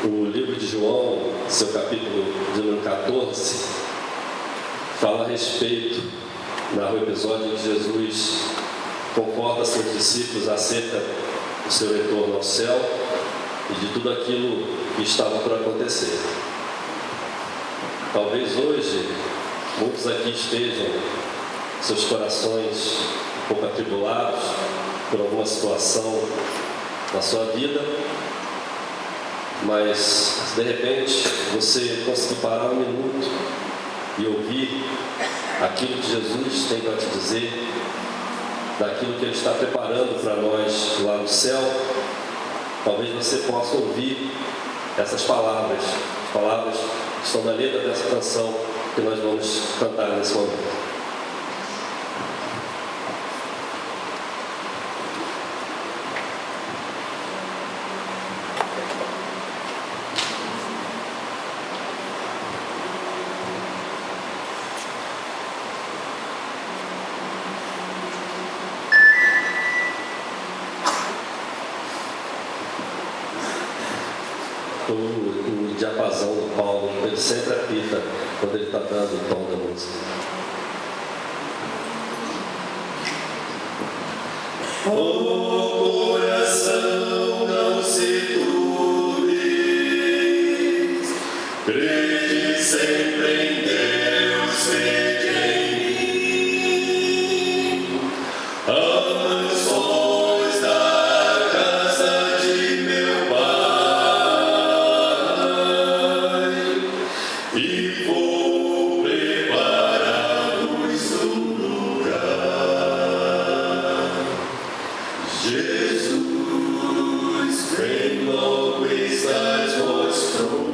O livro de João, seu capítulo de número 14, fala a respeito, narra o episódio em que Jesus conforta seus discípulos acerca do seu retorno ao céu e de tudo aquilo que estava por acontecer. Talvez hoje muitos aqui estejam seus corações um pouco atribulados por alguma situação na sua vida, mas se de repente você conseguir parar um minuto e ouvir aquilo que Jesus tem para te dizer, daquilo que Ele está preparando para nós lá no céu, talvez você possa ouvir essas palavras, as palavras que estão na letra dessa canção que nós vamos cantar nesse momento. O diapasão do Paulo, ele sempre apita quando ele está dando o tom da música. O coração não se turbe, crede sempre em Deus, crede em mim. Amansões da casa de meu Pai, e vou preparar-vos um lugar. Jesus, vem logo, estais vós prontos.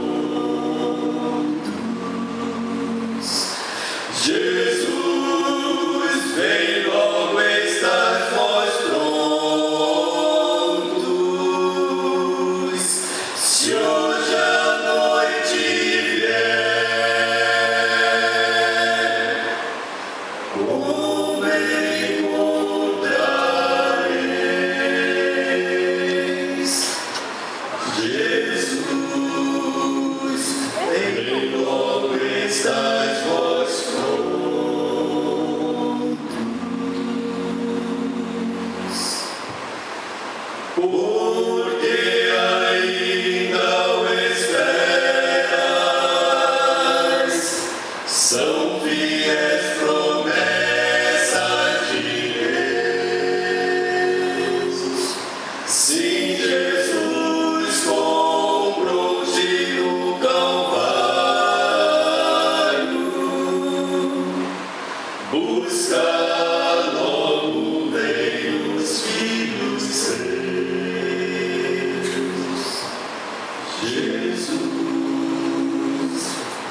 Jesus, vem logo, estais vós prontos. Se hoje a noite vier, como me encontrareis. Jesus, vem logo, estais vós prontos. Porque ainda o esperas, são fiéis promessas de Deus. Sim, Jesus comprou-te no Calvário, busca logo vem os filhos seus. Jesus,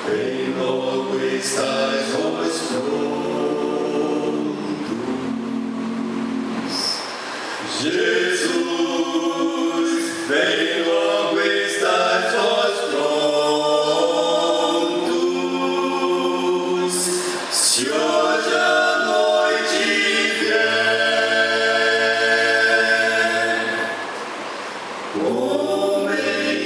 vem logo, estais vós prontos. Jesus, vem logo, estais vós prontos. Se hoje a noite vier, como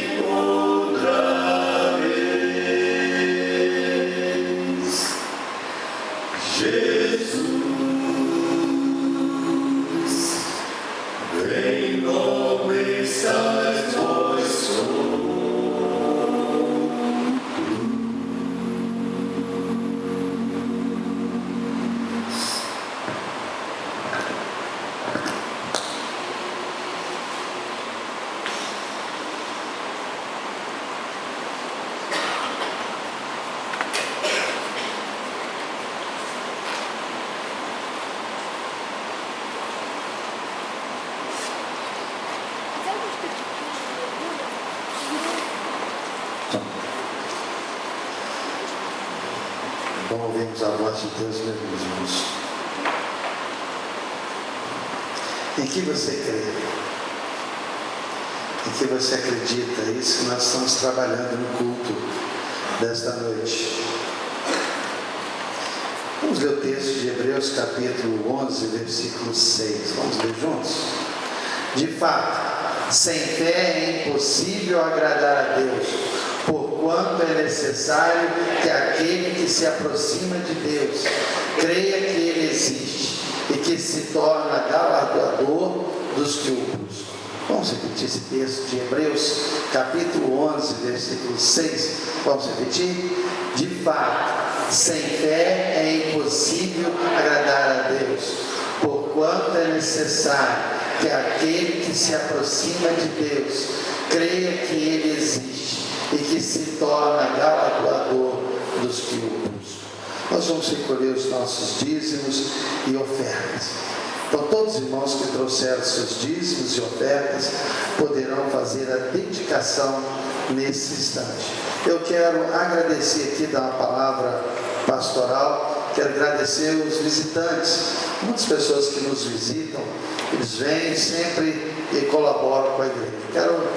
encontrareis. Jesus, vem logo, estais vós Vamos ouvirmos a voz de Deus, meus irmãos. Em que você crê? Em que você acredita? É isso que nós estamos trabalhando no culto desta noite. Vamos ler o texto de Hebreus capítulo 11, versículo 6. Vamos ler juntos? De fato, sem fé é impossível agradar a Deus, porquanto é necessário que aquele que se aproxima de Deus creia que Ele existe e que se torna galardoador dos que o buscam. Vamos repetir esse texto de Hebreus, capítulo 11, versículo 6. Vamos repetir? De fato, sem fé é impossível impossível agradar a Deus, porquanto é necessário que aquele que se aproxima de Deus creia que Ele existe e que se torna galardoador dos que o buscam. Nós vamos recolher os nossos dízimos e ofertas. Então todos os irmãos que trouxeram seus dízimos e ofertas poderão fazer a dedicação nesse instante. Eu quero agradecer aqui, dar uma palavra pastoral, quero agradecer os visitantes, muitas pessoas que nos visitam, eles vêm sempre e colaboram com a igreja. Quero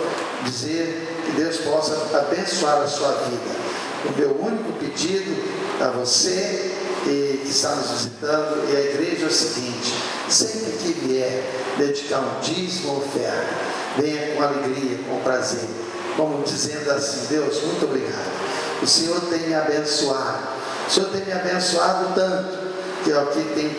dizer que Deus possa abençoar a sua vida. O meu único pedido a você que está nos visitando e a igreja é o seguinte: sempre que vier dedicar um dízimo ou oferta, venha com alegria, com prazer, como dizendo assim: Deus, muito obrigado, o Senhor tem me abençoado, o Senhor tem me abençoado tanto, que aqui tem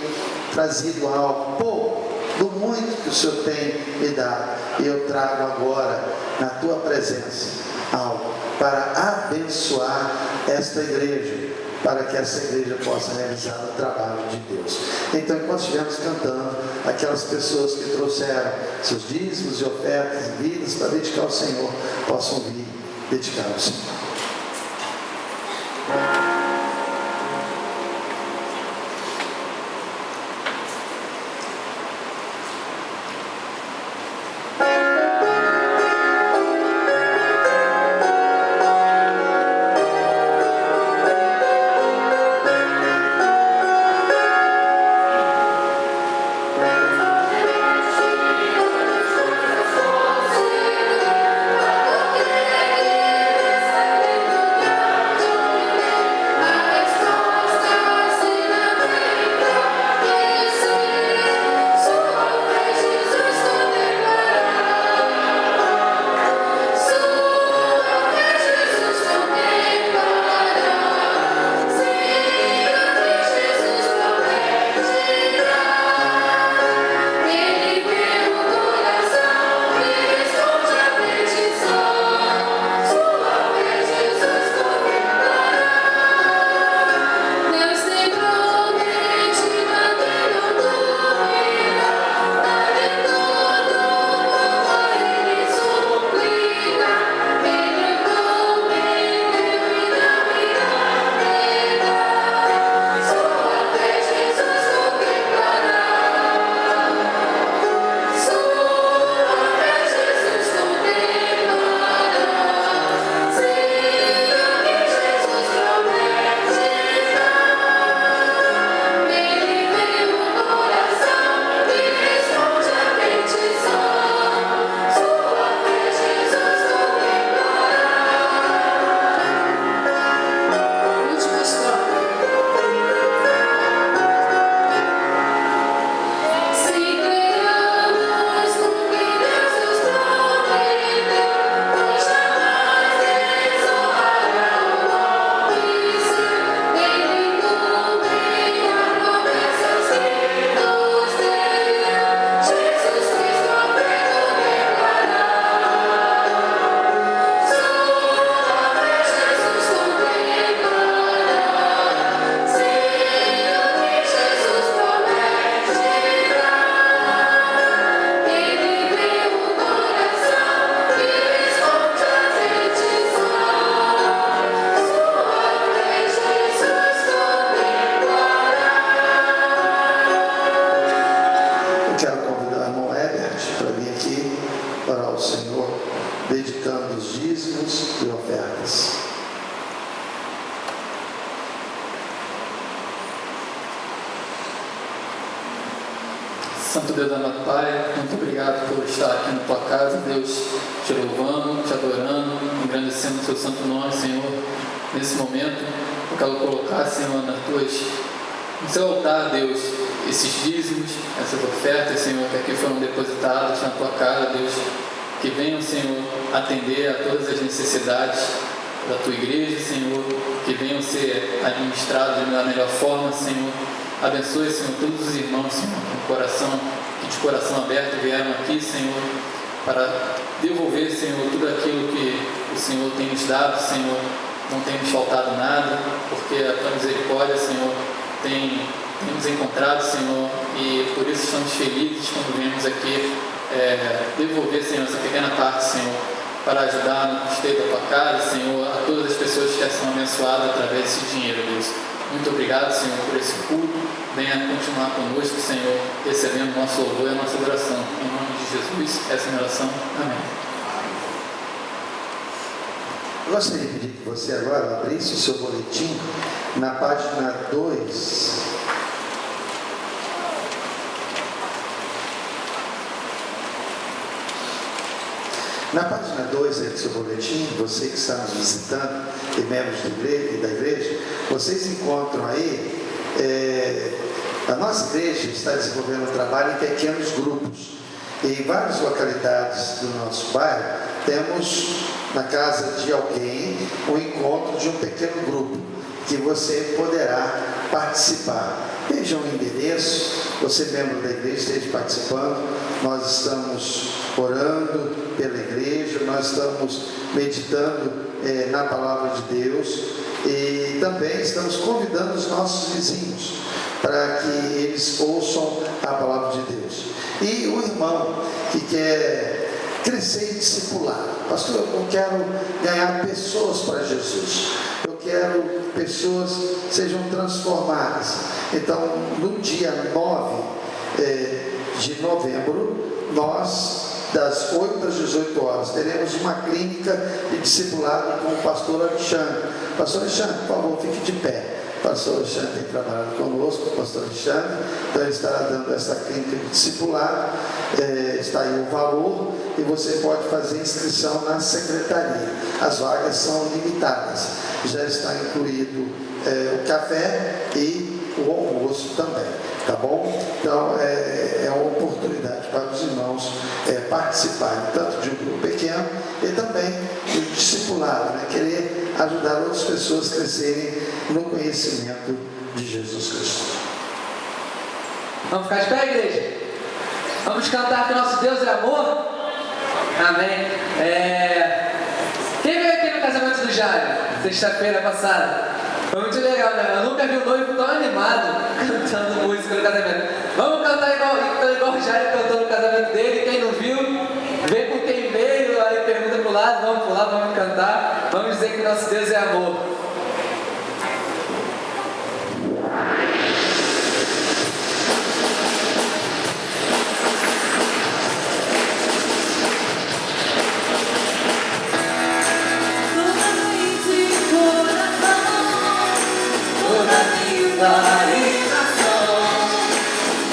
trazido algo pouco do muito que o Senhor tem me dado, e eu trago agora na tua presença algo para abençoar esta igreja, para que essa igreja possa realizar o trabalho de Deus. Então, enquanto estivermos cantando, aquelas pessoas que trouxeram seus dízimos e ofertas e vidas para dedicar ao Senhor, possam vir dedicar ao Senhor. Santo Deus, amado Pai, muito obrigado por estar aqui na Tua casa, Deus, te louvando, te adorando, engrandecendo o Teu santo nome, Senhor. Nesse momento, eu quero colocar, Senhor, no Seu altar, Deus, esses dízimos, essas ofertas, Senhor, que aqui foram depositadas na Tua casa, Deus, que venham, Senhor, atender a todas as necessidades da Tua igreja, Senhor, que venham ser administrados da melhor forma, Senhor. Abençoe, Senhor, todos os irmãos, Senhor, que de coração aberto vieram aqui, Senhor, para devolver, Senhor, tudo aquilo que o Senhor tem nos dado, Senhor. Não tem nos faltado nada, porque a Tua misericórdia, Senhor, tem nos encontrado, Senhor, e por isso estamos felizes quando viemos aqui devolver, Senhor, essa pequena parte, Senhor, para ajudar no custeio da tua casa, Senhor, a todas as pessoas que são abençoadas através desse dinheiro, Deus. Muito obrigado, Senhor, por esse culto. Venha continuar conosco, Senhor, recebendo o nosso louvor e a nossa adoração. Em nome de Jesus, essa é a minha oração. Amém. Eu gostaria de pedir que você agora abrisse o seu boletim na página 2. Na página 2 aí do seu boletim, você que está nos visitando e membros da igreja, vocês encontram aí, a nossa igreja está desenvolvendo um trabalho em pequenos grupos. Em várias localidades do nosso bairro, temos na casa de alguém um encontro de um pequeno grupo, que você poderá participar. Veja o endereço, você membro da igreja esteja participando. Nós estamos orando pela igreja, nós estamos meditando na palavra de Deus e também estamos convidando os nossos vizinhos para que eles ouçam a palavra de Deus. E o irmão que quer crescer e discipular: pastor, eu quero ganhar pessoas para Jesus, eu quero pessoas que sejam transformadas. Então, no dia 9 de novembro, nós, das 8 às 18 horas, teremos uma clínica de discipulado com o pastor Alexandre. Pastor Alexandre, por favor, fique de pé. O pastor Alexandre tem trabalhado conosco, o pastor Alexandre, então ele estará dando essa clínica de discipulado. Está aí o valor e você pode fazer inscrição na secretaria. As vagas são limitadas, já está incluído o café e o almoço também, tá bom? Então é uma oportunidade para os irmãos participarem tanto de um grupo pequeno e também do discipulado, né? Querer ajudar outras pessoas a crescerem no conhecimento de Jesus Cristo. Vamos ficar de pé, igreja? Vamos cantar que nosso Deus é amor? Amém. Quem veio aqui no casamento do Jairo, sexta-feira passada? Foi muito legal, né? Eu nunca vi um noivo tão animado cantando música no casamento. Vamos cantar igual o Jairo cantou no casamento dele. Quem não viu, vê com quem veio, aí pergunta pro lado, vamos pular, vamos cantar. Vamos dizer que nosso Deus é amor.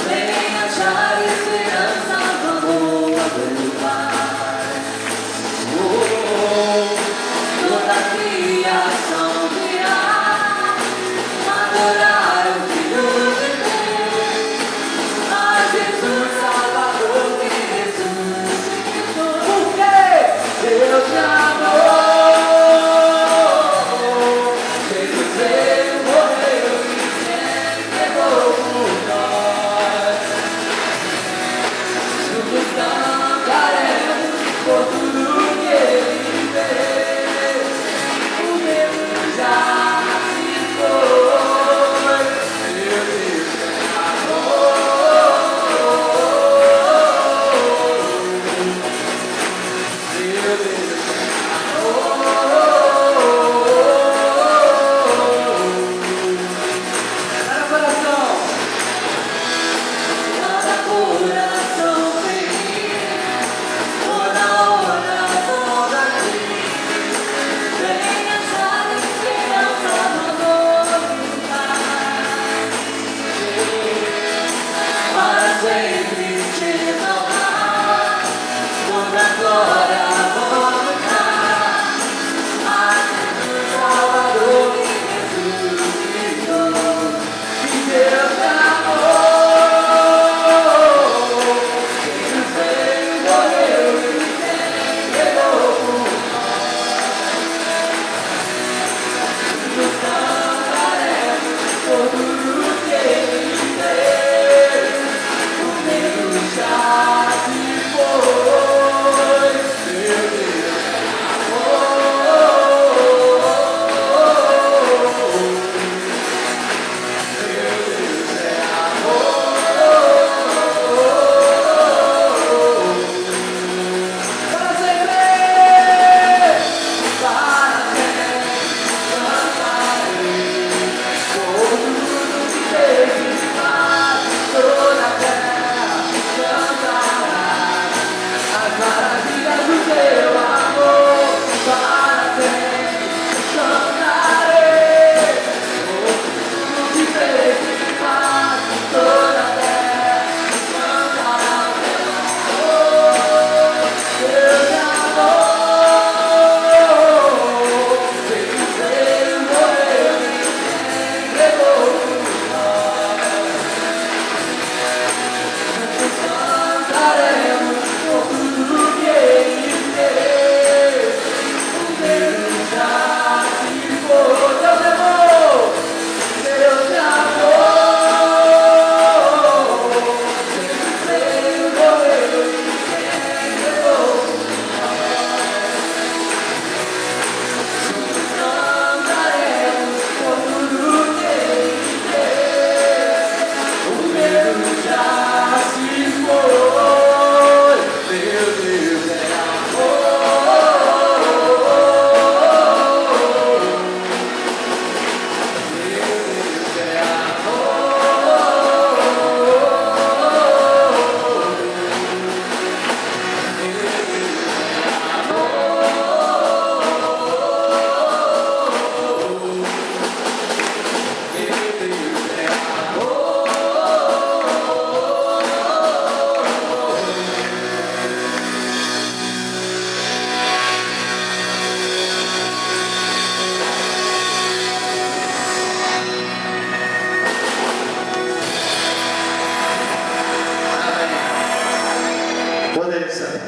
Vem achar esperança, vamos abençoar. Toda criação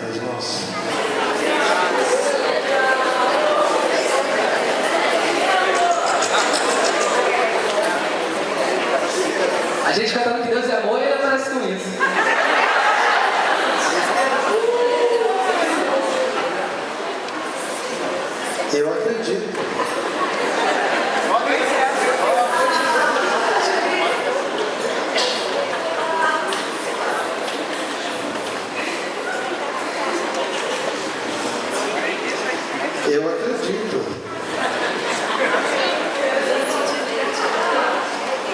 meus irmãos? A gente cantando que Deus é amor e ele aparece com isso. Eu acredito. Eu acredito.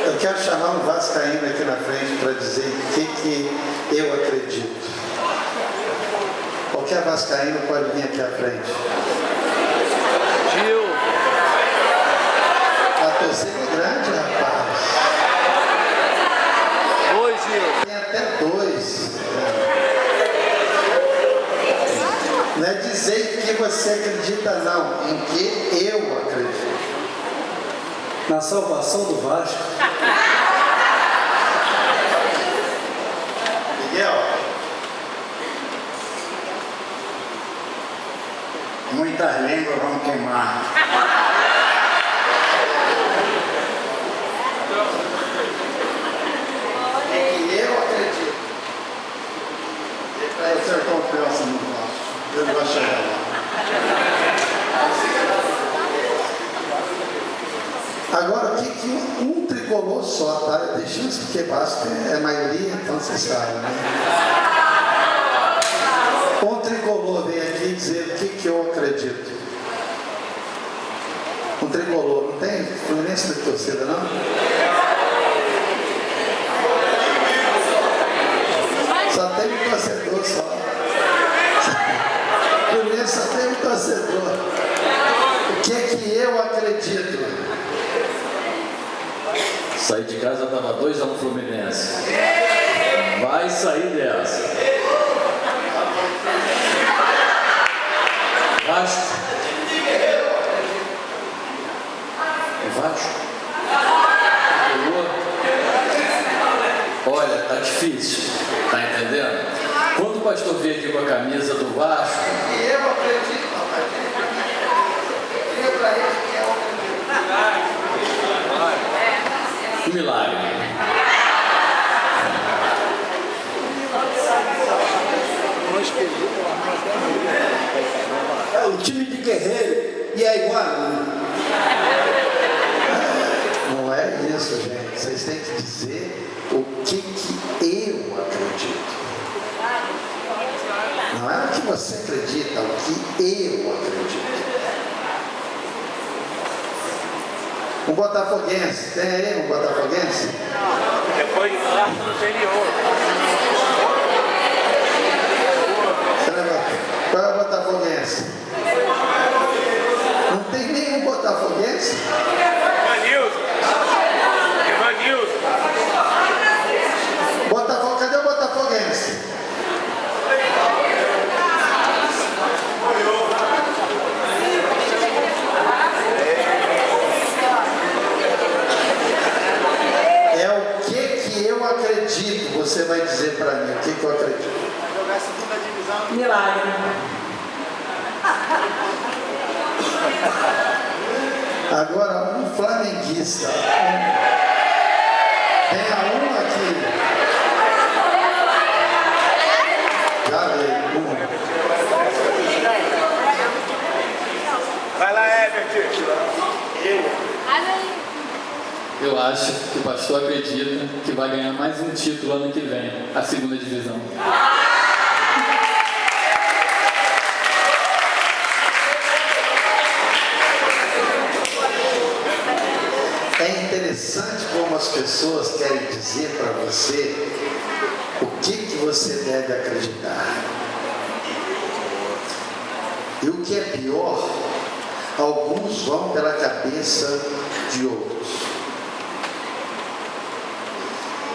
Eu quero chamar um vascaíno aqui na frente para dizer o que eu acredito. Qualquer vascaíno pode vir aqui à frente. Gil. A torcida é grande, rapaz. Oi, Gil. Tem até 2. Não é dizer em que você acredita, não. Em que eu acredito. Na salvação do Vasco. Miguel. Muitas línguas vão queimar. Em que eu acredito. Eu tenho confiança no Vasco. Ele vai chegar lá. Agora, o que um tricolor só, tá? Deixa isso, porque Vasco é maioria, então você sabe, né? Um tricolor vem aqui dizer o que eu acredito. Um tricolor, não tem Fluminense de torcida, não? Só tem um torcedor só. Fluminense só tem um torcedor. O que eu acredito? Saí de casa, estava 2-1 Fluminense. Vai sair dessa. Vasco. Vasco. Olha, tá difícil. Tá entendendo? Quando o pastor veio aqui com a camisa do Vasco, Eu acredito, papai. Diga pra ele que eu acredito. um milagre. É o time de guerreiro e é igual. Não é isso, gente. Vocês têm que dizer o que eu acredito. Não é o que você acredita, o que eu acredito. Um botafoguense, tem aí um botafoguense? Depois de lá no interior. Qual é o botafoguense? Não tem nenhum botafoguense? Evanilson. Botafogo, cadê o botafoguense? É o que eu acredito. Você vai dizer para mim o que eu acredito. Milagre. Agora, um flamenguista. Tenha um aqui. Já veio. Vai lá, Everton. Eu acho que o pastor acredita que vai ganhar mais um título ano que vem, a segunda divisão. É interessante como as pessoas querem dizer para você o que você deve acreditar. E o que é pior, alguns vão pela cabeça de outros.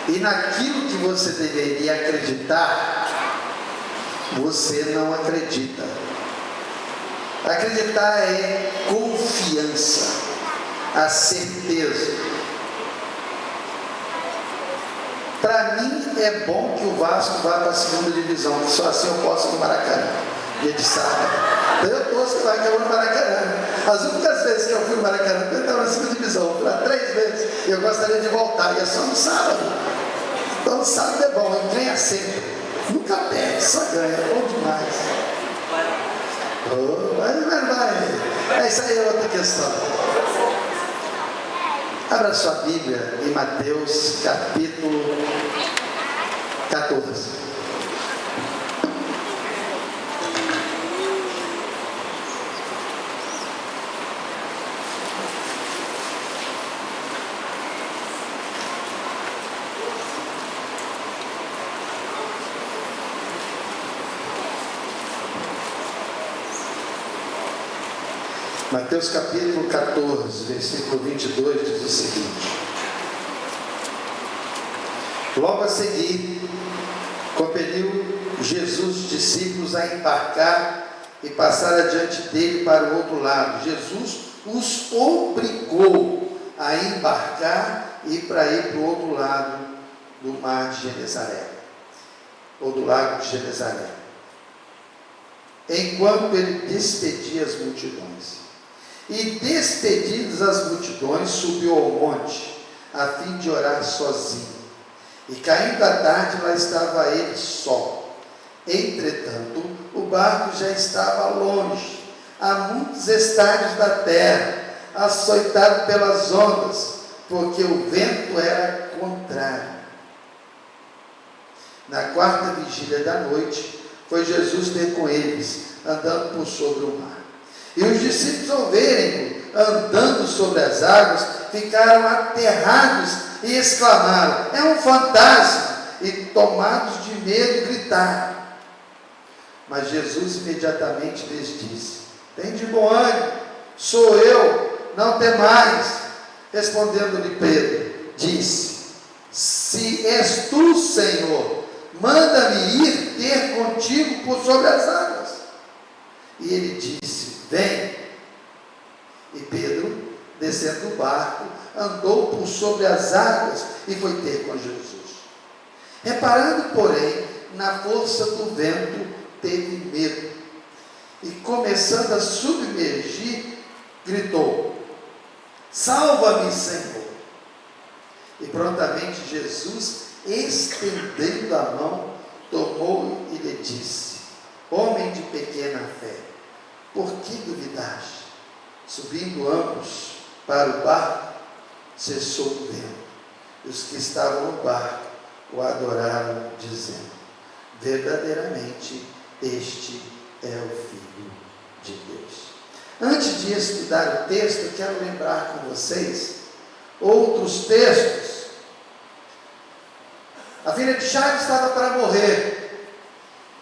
E naquilo que você deveria acreditar, você não acredita. Acreditar é confiança, a certeza. Para mim é bom que o Vasco vá para a segunda divisão, que só assim eu posso ir no Maracanã, dia de sábado. Então eu torço que vai que eu vou no Maracanã. As únicas vezes que eu fui no Maracanã, eu estava na segunda divisão, eu fui lá 3 vezes. E eu gostaria de voltar, e é só no sábado. Então no sábado é bom, ele ganha sempre. Nunca perde, só ganha, é bom demais. Vai. Isso aí é outra questão. Abra sua Bíblia em Mateus capítulo 14. Mateus capítulo 14, versículo 22 diz o seguinte: logo a seguir, compeliu Jesus os discípulos a embarcar e passar adiante dele para o outro lado. Jesus os obrigou a embarcar e para ir para o outro lado do mar de Genezaré, ou do lago de Genezaré, enquanto ele despedia as multidões. E despedidas as multidões, subiu ao monte, a fim de orar sozinho. E caindo a tarde, lá estava ele só. Entretanto, o barco já estava longe, a muitos estádios da terra, açoitado pelas ondas, porque o vento era contrário. Na 4ª vigília da noite, foi Jesus ter com eles, andando por sobre o mar. E os discípulos, ao verem-no andando sobre as águas, ficaram aterrados e exclamaram: é um fantasma! E tomados de medo, gritaram. Mas Jesus imediatamente lhes disse: tende bom ânimo, sou eu, não temais. Respondendo-lhe Pedro, disse: se és tu, Senhor, manda-me ir ter contigo por sobre as águas. E ele disse: vem. E Pedro, descendo do barco, andou por sobre as águas e foi ter com Jesus. Reparando, porém, na força do vento, teve medo. E começando a submergir, gritou: salva-me, Senhor. E prontamente Jesus, estendendo a mão, tomou e lhe disse: homem de pequena fé, por que duvidaste? Subindo ambos para o barco, cessou o vento. E os que estavam no barco o adoraram, dizendo: verdadeiramente este é o Filho de Deus. Antes de estudar o texto, eu quero lembrar com vocês outros textos. A filha de Jairo estava para morrer.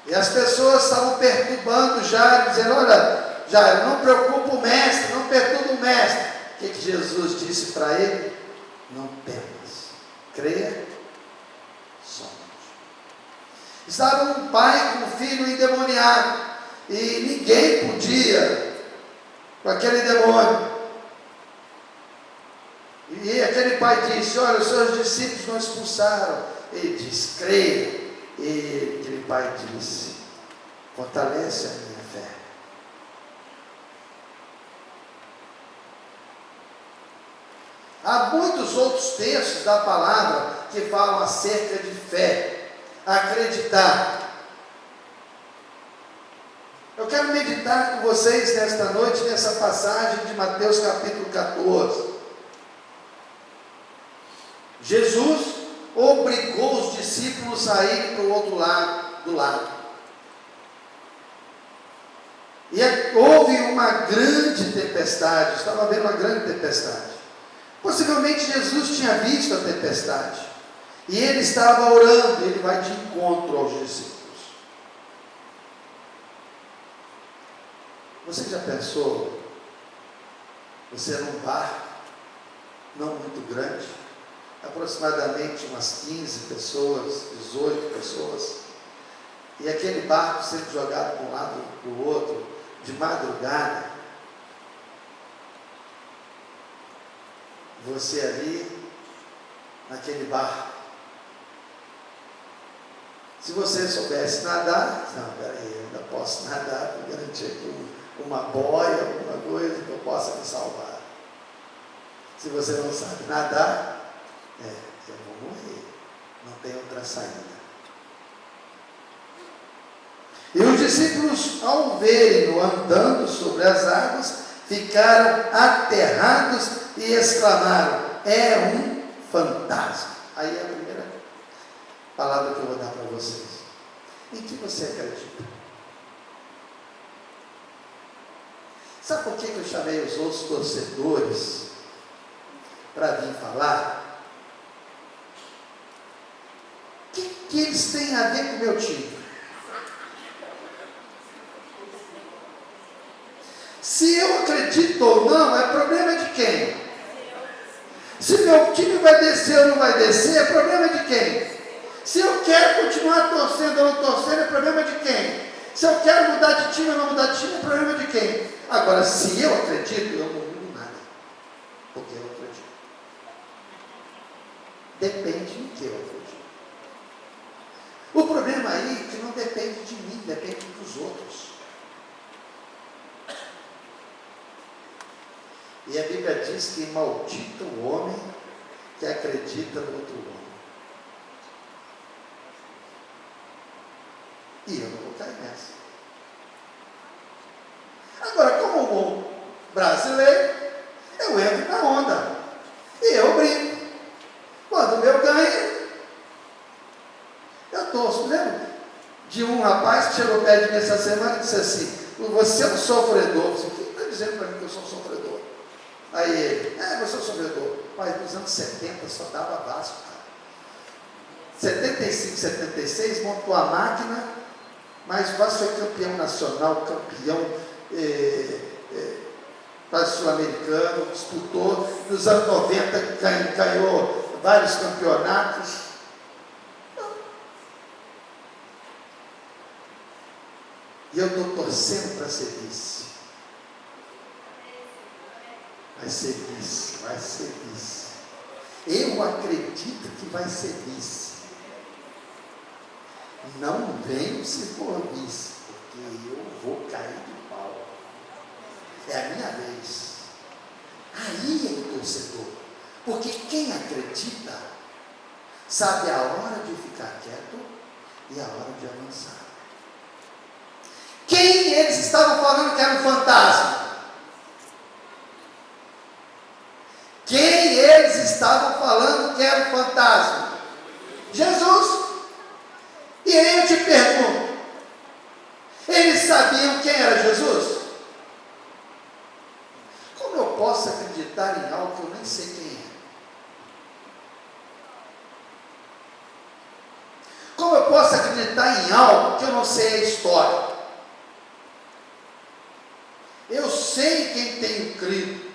E as pessoas estavam perturbando Jairo, dizendo: olha, Jairo, não preocupa o mestre, não perturba o mestre. O que Jesus disse para ele? Não temas, creia somente. Estava um pai com um filho endemoniado, e ninguém podia com aquele demônio. E aquele pai disse: olha, os seus discípulos não expulsaram. Ele disse: creia. E aquele pai disse: fortalece a minha fé. Há muitos outros textos da palavra que falam acerca de fé, acreditar. Eu quero meditar com vocês nesta noite, nessa passagem de Mateus capítulo 14. Jesus obrigou os discípulos a irem para o outro lado do lago. E houve uma grande tempestade, estava havendo uma grande tempestade. Possivelmente Jesus tinha visto a tempestade, e ele estava orando, ele vai de encontro aos discípulos. Você já pensou, você num barco, não muito grande, aproximadamente umas 15 pessoas, 18 pessoas, e aquele barco sendo jogado de um lado para o outro, de madrugada, você ali, naquele barco, Se você soubesse nadar, não, peraí, eu ainda posso nadar para garantir aqui uma boia, alguma coisa que eu possa me salvar. Se você não sabe nadar, eu vou morrer, não tem outra saída. E os discípulos, ao verem-no andando sobre as águas, ficaram aterrados e exclamaram: é um fantasma. Aí é a primeira palavra que eu vou dar para vocês. Em que você acredita? Sabe por que eu chamei os outros torcedores para vir falar? O que eles têm a ver com o meu time? Se eu acredito ou não, é problema de quem? Se meu time vai descer ou não vai descer, é problema de quem? Se eu quero continuar torcendo ou não torcendo, é problema de quem? Se eu quero mudar de time ou não mudar de time, é problema de quem? Agora, se eu acredito, eu não mudo nada, porque eu acredito. Depende em que eu acredito. O problema aí é que não depende de mim, depende dos outros. E a Bíblia diz que maldito o homem que acredita no outro homem. E eu não vou cair nessa. Agora, como bom brasileiro, eu entro na onda. E eu brinco. Quando o meu ganha, eu torço. Lembra de um rapaz que chegou perto de mim essa semana e disse assim: você é um sofredor. Eu disse: quem está dizendo para mim que eu sou um sofredor? Aí ele: você é um sofredor. Mas nos anos 70 só dava Vasco, cara. 75, 76, montou a máquina, mas o Vasco foi campeão nacional, campeão quase sul-americano, disputou. Nos anos 90 ganhou vários campeonatos. E eu estou torcendo para ser vice. Vai ser vice, vai ser vice. Eu acredito que vai ser vice. Não venho se for vice, porque eu vou cair de pau. É a minha vez. Aí é o torcedor. Porque quem acredita sabe a hora de ficar quieto e a hora de avançar. Quem eles estavam falando que era um fantasma? Quem eles estavam falando que era um fantasma? Jesus. E aí eu te pergunto, eles sabiam quem era Jesus? Como eu posso acreditar em algo que eu nem sei quem é? Como eu posso acreditar em algo que eu não sei a história? Eu sei quem tenho crido.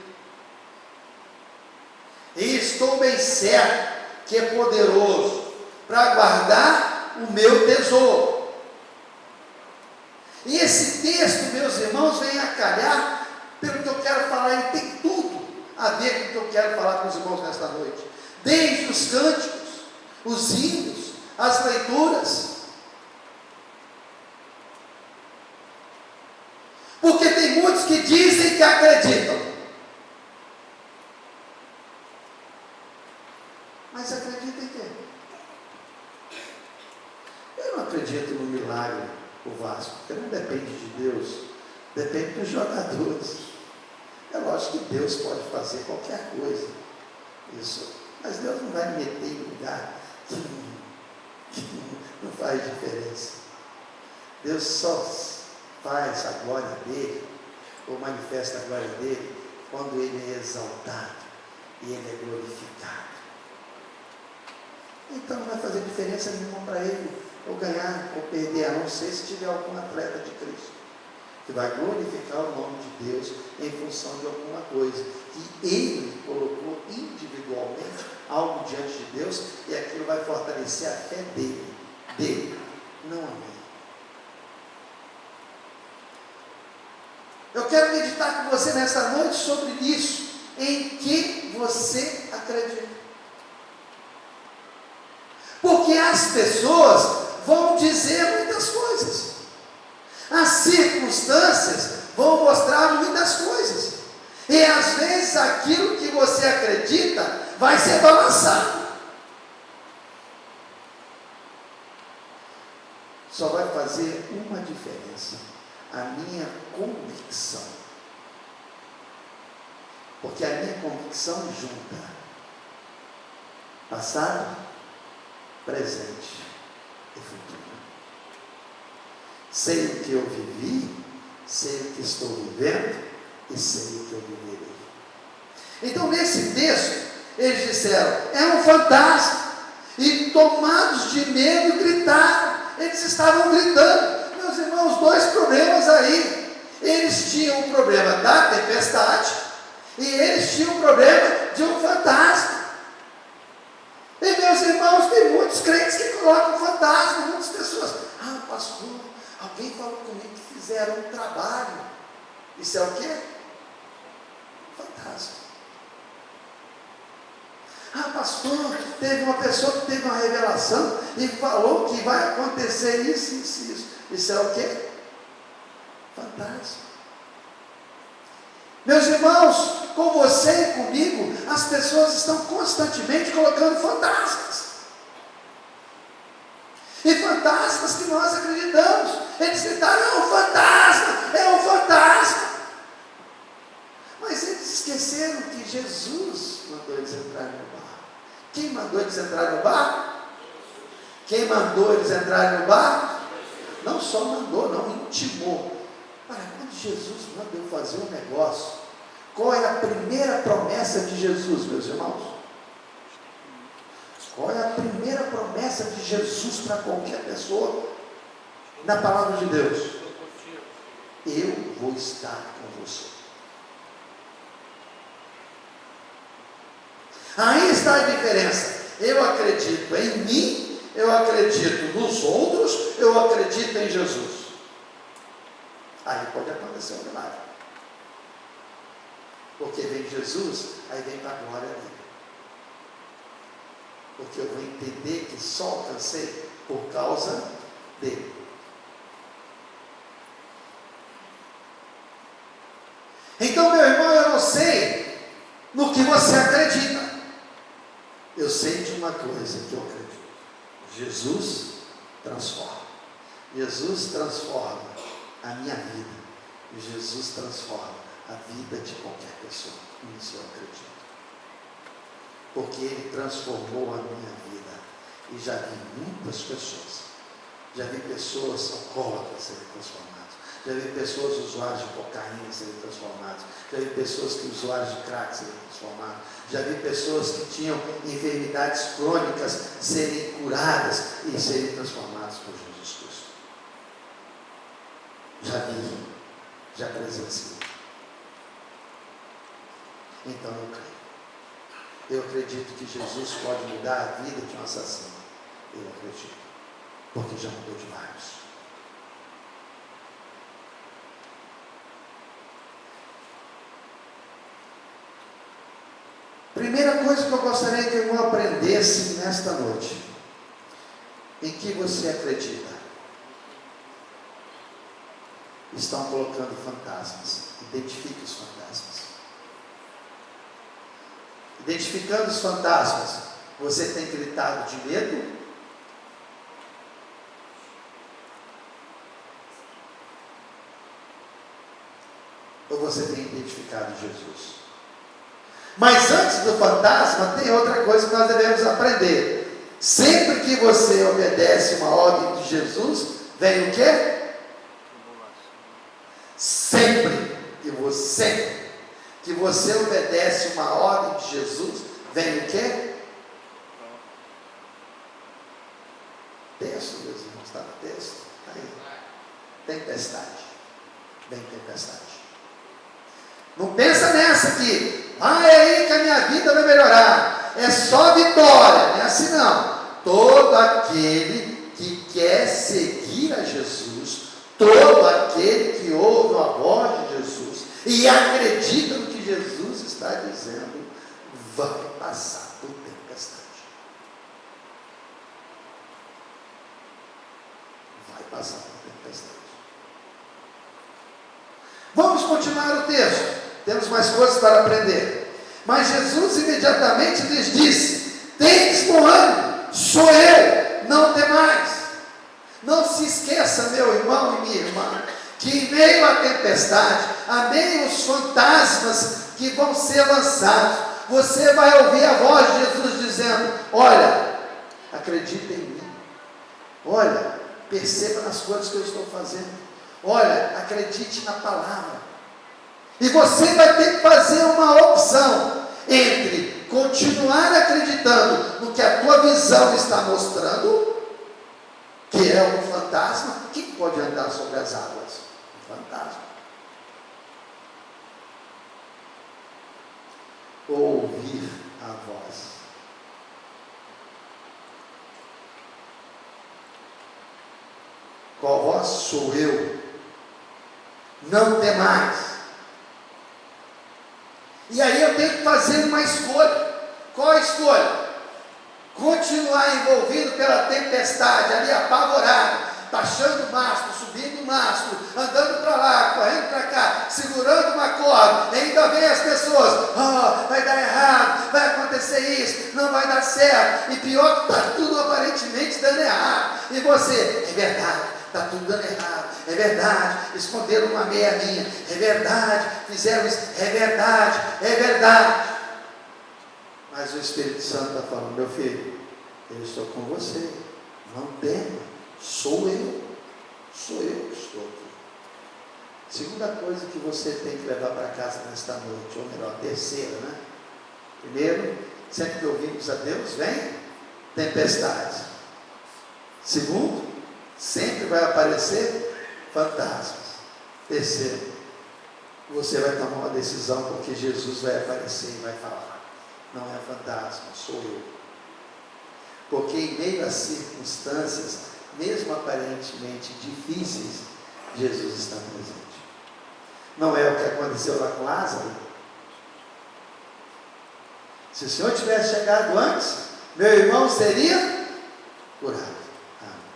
E estou bem certo que é poderoso para guardar o meu tesouro. E esse texto, meus irmãos, vem a calhar pelo que eu quero falar. Ele tem tudo a ver com o que eu quero falar com os irmãos nesta noite. Desde os cânticos, os hinos, as leituras. Porque tem muitos que dizem que acreditam. Mas acredita em quê? Eu não acredito no milagre, o Vasco, porque não depende de Deus, depende dos jogadores. É lógico que Deus pode fazer qualquer coisa, isso, mas Deus não vai me meter em lugar que não faz diferença. Deus só faz a glória dele, ou manifesta a glória dele, quando ele é exaltado e ele é glorificado. Então não vai fazer diferença nenhuma para ele, ou ganhar ou perder, a não ser se tiver algum atleta de Cristo, que vai glorificar o nome de Deus em função de alguma coisa, que ele colocou individualmente algo diante de Deus, e aquilo vai fortalecer a fé dele, não a minha. Eu quero meditar com você nessa noite sobre isso, em que você acredita. Porque as pessoas vão dizer muitas coisas. As circunstâncias vão mostrar muitas coisas. E às vezes aquilo que você acredita vai ser balançado. Só vai fazer uma diferença: a minha convicção. Porque a minha convicção junta passado, presente e futuro. Sei o que eu vivi, sei o que estou vivendo e sei o que eu viverei. Então, nesse texto, eles disseram: é um fantasma. E tomados de medo, gritaram. Eles estavam gritando. Meus irmãos, dois problemas aí. Eles tinham o problema da tempestade e eles tinham o problema de um fantasma. E, meus irmãos, tem muitos crentes que colocam fantasma, muitas pessoas. Ah, pastor, alguém falou comigo que fizeram um trabalho. Isso é o quê? Fantasma. Ah, pastor, teve uma pessoa que teve uma revelação e falou que vai acontecer isso, isso, isso. Isso é o quê? Fantasma. Meus irmãos, com você e comigo, as pessoas estão constantemente colocando fantasmas. E fantasmas que nós acreditamos. Eles gritaram: é um fantasma, é um fantasma. Mas eles esqueceram que Jesus mandou eles entrarem no barco. Quem mandou eles entrarem no barco? Quem mandou eles entrarem no barco? Não só mandou, não, intimou. Olha, quando Jesus manda eu fazer um negócio, qual é a primeira promessa de Jesus, meus irmãos? Qual é a primeira promessa de Jesus para qualquer pessoa na palavra de Deus? Eu vou estar com você. Aí está a diferença. Eu acredito em mim, eu acredito nos outros, eu acredito em Jesus. Aí pode acontecer um milagre. Porque vem Jesus, aí vem para a glória dele. Porque eu vou entender que só alcancei por causa dele. Então, meu irmão, eu não sei no que você acredita. Eu sei de uma coisa que eu acredito: Jesus transforma. Jesus transforma a minha vida. E Jesus transforma a vida de qualquer pessoa. Isso eu acredito. Porque Ele transformou a minha vida. E já vi muitas pessoas. Já vi pessoas alcoólatras serem transformadas. Já vi pessoas usuários de cocaína serem transformadas. Já vi pessoas que usuários de crack serem transformadas. Já vi pessoas que tinham enfermidades crônicas serem curadas e serem transformadas por Jesus Cristo. Já vi, já presenciei. Então eu creio. Eu acredito que Jesus pode mudar a vida de um assassino. Eu acredito. Porque já mudou de vários. Primeira coisa que eu gostaria que o irmão aprendesse nesta noite: em que você acredita? Estão colocando fantasmas. Identifique os fantasmas. Identificando os fantasmas, você tem gritado de medo? Ou você tem identificado Jesus? Mas antes do fantasma, tem outra coisa que nós devemos aprender. Sempre que você obedece uma ordem de Jesus, vem o quê? Sempre que você obedece uma ordem de Jesus, vem o quê? Texto, meus irmãos, está no texto? Aí. Tempestade. Vem tempestade. Não pensa nessa aqui. Ah, é aí que a minha vida vai melhorar. É só vitória. Não é assim não. Todo aquele que quer seguir a Jesus, todo aquele que ouve a voz de Jesus e acredita no que Jesus está dizendo, vai passar por tempestade. vai passar por tempestade. Vamos continuar o texto. Temos mais coisas para aprender. Mas Jesus imediatamente lhes disse: tendes bom ânimo, sou eu, não temais. Não se esqueça, meu irmão e minha irmã, que em meio à tempestade, a meio os fantasmas que vão ser lançados, você vai ouvir a voz de Jesus dizendo: olha, acredita em mim. Olha, perceba nas coisas que eu estou fazendo. Olha, acredite na palavra. E você vai ter que fazer uma opção entre continuar acreditando no que a tua visão está mostrando, que é um fantasma. Quem pode andar sobre as águas? Um fantasma. Ou ouvir a voz. Qual voz? Sou eu. Não temais. E aí eu tenho que fazer uma escolha. Qual a escolha? Continuar envolvido pela tempestade, ali apavorado, baixando o mastro, subindo o mastro, andando para lá, correndo para cá, segurando uma corda, e ainda vem as pessoas: vai dar errado, vai acontecer isso, não vai dar certo, e pior que está tudo aparentemente dando errado, e você: é verdade, está tudo dando errado, é verdade, esconderam uma meia minha, é verdade, fizeram isso, é verdade, é verdade. Mas o Espírito Santo está falando: meu filho, eu estou com você, não tema, sou eu que estou aqui. Segunda coisa que você tem que levar para casa nesta noite, ou melhor, terceira, né? Primeiro, sempre que ouvimos a Deus, vem tempestade. Segundo, sempre vai aparecer fantasmas. Terceiro, você vai tomar uma decisão, porque Jesus vai aparecer e vai falar: não é fantasma, sou eu. Porque em meio às circunstâncias, mesmo aparentemente difíceis, Jesus está presente. Não é o que aconteceu lá com Lázaro? Se o Senhor tivesse chegado antes, meu irmão seria curado.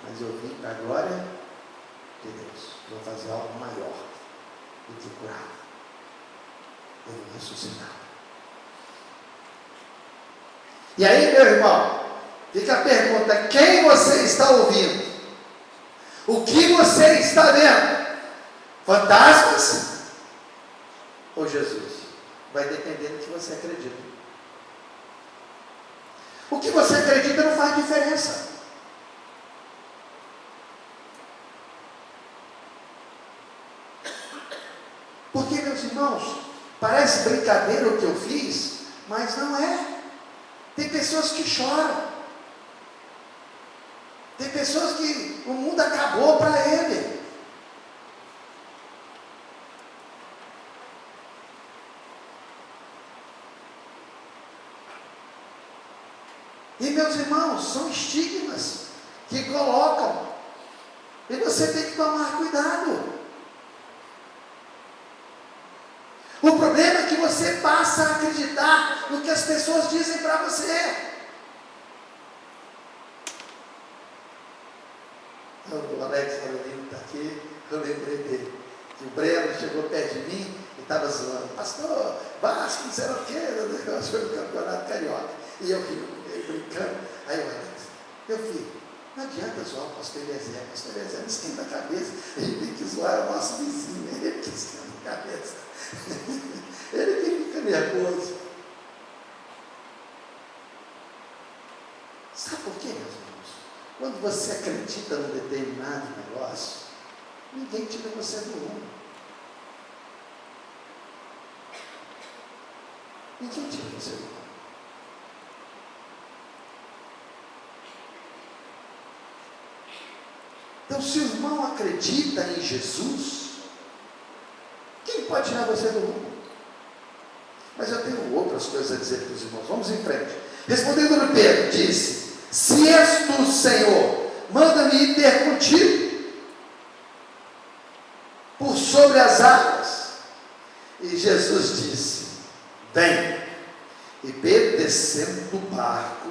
Mas eu vim para a glória de Deus. Vou fazer algo maior do que curar. Eu vou ressuscitar. E aí, meu irmão, fica a pergunta: quem você está ouvindo? O que você está vendo? Fantasmas ou Jesus? Vai depender do que você acredita. O que você acredita não faz diferença. Porque, meus irmãos, parece brincadeira o que eu fiz, mas não é. Tem pessoas que choram. Tem pessoas que o mundo acabou para ele. E, meus irmãos, são estigmas que colocam. E você tem que tomar cuidado. O problema é que você passa a acreditar no que as pessoas dizem para você. O Alex Carolino está aqui, eu lembrei dele. Que o Breno chegou perto de mim e estava zoando: pastor, Vasco, não sei o que, o negócio foi no campeonato carioca. E eu rio, brincando. Aí o Alex: meu filho, não adianta zoar o pastor Eliezer não esquenta a cabeça. Ele tem que zoar o nosso vizinho, ele que esquenta a cabeça. Ele que fica nervoso. Sabe por quê, meus irmãos? Quando você acredita num determinado negócio, ninguém tira você do rumo. Ninguém tira você do rumo. Então, se o irmão acredita em Jesus, quem pode tirar você do rumo? Mas eu tenho outras coisas a dizer para os irmãos. Vamos em frente. Respondendo-lhe Pedro, disse: se és tu, Senhor, manda-me ir ter contigo por sobre as águas. E Jesus disse: vem. E Pedro, descendo do barco,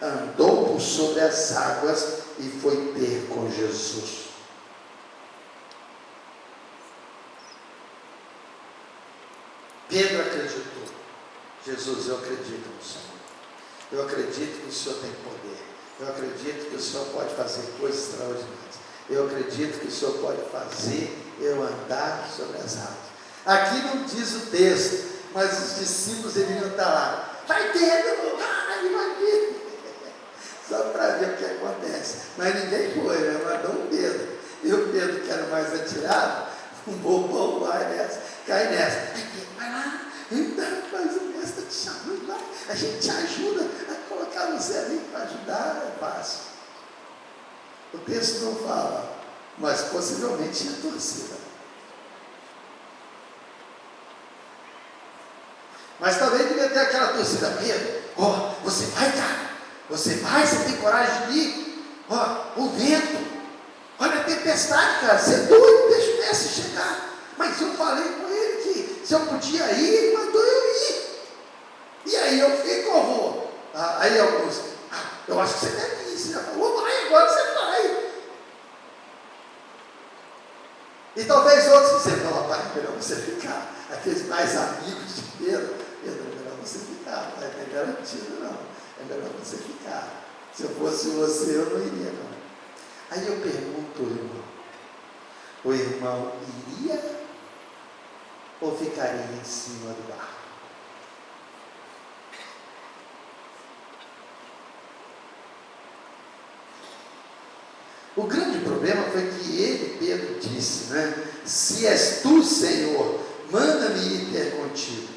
andou por sobre as águas e foi ter com Jesus. Pedro acreditou. Jesus, eu acredito no Senhor. Eu acredito que o Senhor tem poder. Eu acredito que o Senhor pode fazer coisas extraordinárias. Eu acredito que o Senhor pode fazer eu andar sobre as águas. Aqui não diz o texto, mas os discípulos deveriam estar lá. Vai Pedro, vai vir. Só para ver o que acontece. Mas ninguém foi, né? Mandou um Pedro. E o Pedro, que era mais atirado, um bobão vai nessa, cai nessa. Aí Pedro, vai lá, mas o mestre está te chamando, vai. A gente te ajuda a colocar você ali para ajudar, é fácil. O texto não fala, mas possivelmente tinha torcida. Mas também devia ter aquela torcida, Pedro, você vai, cara, você tem coragem de ir, o vento, olha a tempestade, cara, você é doido, deixa o mestre chegar. Mas eu falei com ele que se eu podia ir, ele mandou eu ir. E aí eu fico, eu vou. Aí alguns, eu acho que você deve ir, você já falou, vai, agora você vai. E talvez outros dizem, não, rapaz, é melhor você ficar. Aqueles mais amigos de Pedro, é melhor você ficar, não é garantido não, é melhor você ficar. Se eu fosse você, eu não iria não. Aí eu pergunto ao irmão, o irmão iria ou ficaria em cima do barco? O grande problema foi que ele, Pedro, disse, né? Se és tu, Senhor, manda-me ir ter contigo.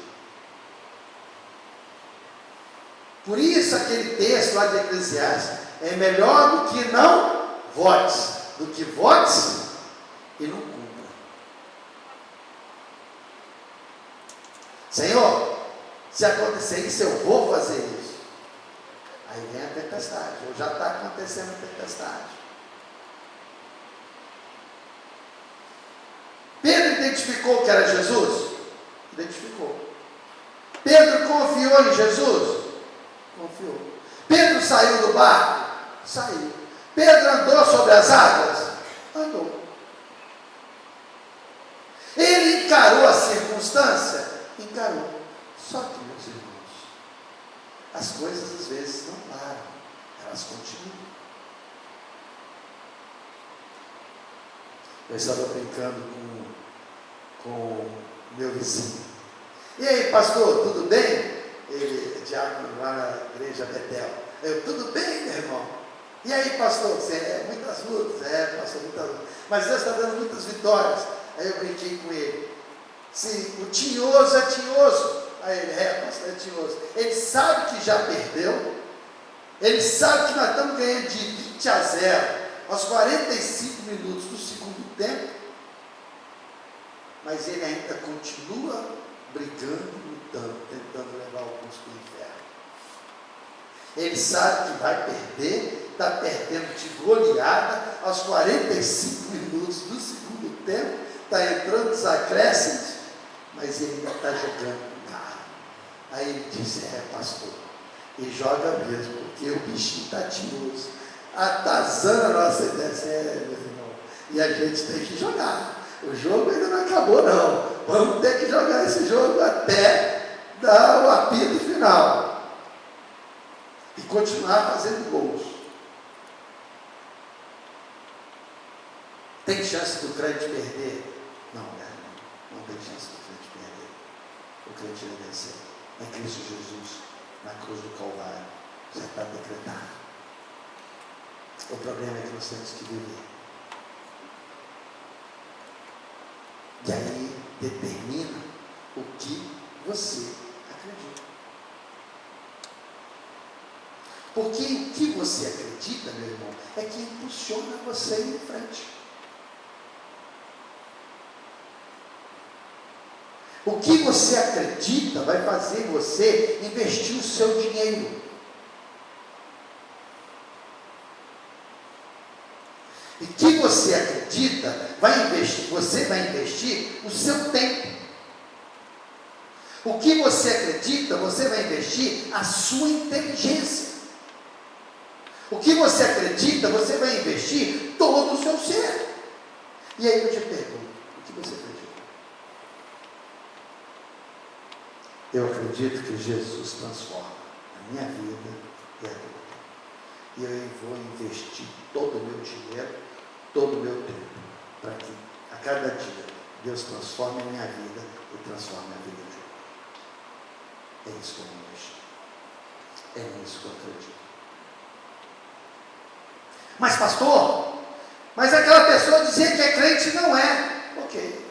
Por isso aquele texto lá de Eclesiastes, é melhor do que não votes, do que votes e não cumpra. Senhor, se acontecer isso, eu vou fazer isso. Aí vem a tempestade, ou já está acontecendo a tempestade. Pedro identificou que era Jesus? Identificou. Pedro confiou em Jesus? Confiou. Pedro saiu do barco? Saiu. Pedro andou sobre as águas? Andou. Ele encarou a circunstância? Encarou. Só que, meus irmãos, as coisas às vezes não param, elas continuam. Eu estava brincando com meu vizinho. E aí, pastor, tudo bem? Ele é diácono lá na igreja Betel. Eu, tudo bem, meu irmão? E aí, pastor? Você, muitas lutas? Pastor, muitas lutas. Mas Deus está dando muitas vitórias. Aí eu brinquei com ele. Sim, o tinhoso é tinhoso. Aí ele, pastor, é tinhoso. Ele sabe que já perdeu. Ele sabe que nós estamos ganhando de 20-0 aos 45 minutos do segundo tempo. Mas ele ainda continua brigando, lutando, tentando levar alguns para o inferno. Ele sabe que vai perder, está perdendo de goleada aos 45 minutos do segundo tempo, está entrando os acréscimos, mas ele ainda está jogando com cara. Aí ele diz, pastor, e joga mesmo, porque o bichinho está tinhoso, atazando a nossa ideia, meu irmão, e a gente tem que jogar. O jogo ainda não acabou não, vamos ter que jogar esse jogo até dar o apito final e continuar fazendo gols. Tem chance do crente perder? Não, não tem chance do crente perder. O crente vai vencer em Cristo Jesus, na cruz do Calvário, já está decretado. O problema é que nós temos que viver. E aí determina o que você acredita. Porque o que você acredita, meu irmão, é que impulsiona você em frente. O que você acredita vai fazer você investir o seu dinheiro. E o que você acredita, você vai investir o seu tempo. O que você acredita, você vai investir a sua inteligência. O que você acredita, você vai investir todo o seu ser. E aí eu te pergunto, o que você acredita? Eu acredito que Jesus transforma a minha vida e a tua. E eu vou investir todo o meu dinheiro, todo o meu tempo, para que a cada dia Deus transforme a minha vida e transforme a vida de outro. É isso que eu vou investir. É nisso que eu acredito. Mas pastor, mas aquela pessoa dizia que é crente não é. Ok.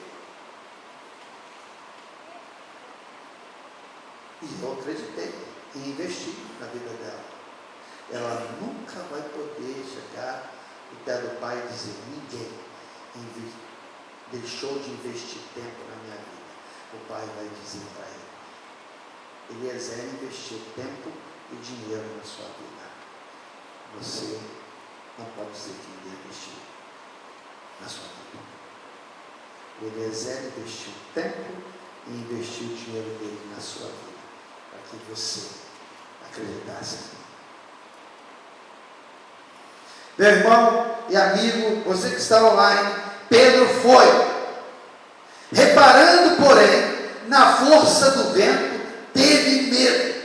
E eu acreditei e investi na vida dela. Ela nunca vai poder chegar no pé do pai e dizer: ninguém deixou de investir tempo na minha vida. O pai vai dizer para ele: Eliezer investiu tempo e dinheiro na sua vida. Você não pode dizer que ninguém investiu na sua vida. O Eliezer investiu tempo e investiu o dinheiro dele na sua vida, para que você acreditasse em mim. Meu irmão e amigo, você que está online, Pedro foi. Reparando, porém, na força do vento, teve medo.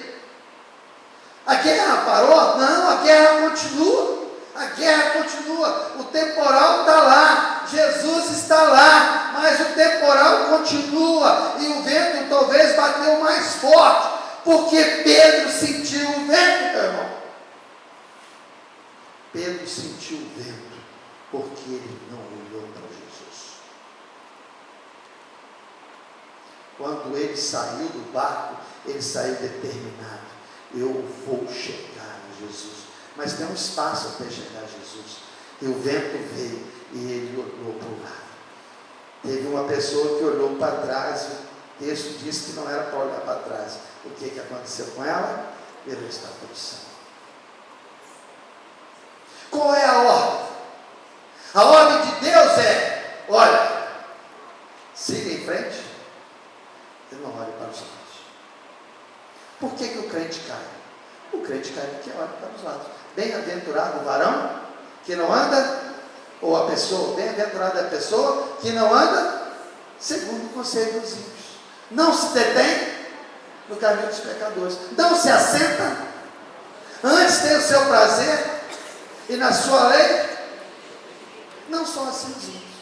A guerra parou? Não, a guerra continua. A guerra continua. O temporal está lá. Jesus está lá. Mas o temporal continua. E o vento talvez bateu mais forte. Porque Pedro sentiu o vento, meu irmão. Pedro sentiu o vento porque ele não olhou para Jesus. Quando ele saiu do barco, ele saiu determinado: eu vou chegar a Jesus. Mas tem um espaço até chegar a Jesus. E o vento veio e ele olhou para o lado. Teve uma pessoa que olhou para trás. O texto diz que não era para olhar para trás. O que aconteceu com ela? Virou estátua de sal. Qual é a ordem? A ordem de Deus é: olha, siga em frente e não olhe para os lados. Por que o crente cai? O crente cai porque olha para os lados. Bem-aventurado o varão que não anda, ou a pessoa, bem-aventurada a pessoa que não anda segundo o conselho dos ímpios. Não se detém no caminho dos pecadores. Não se assenta. Antes tem o seu prazer e na sua lei. Não são assim os ímpios,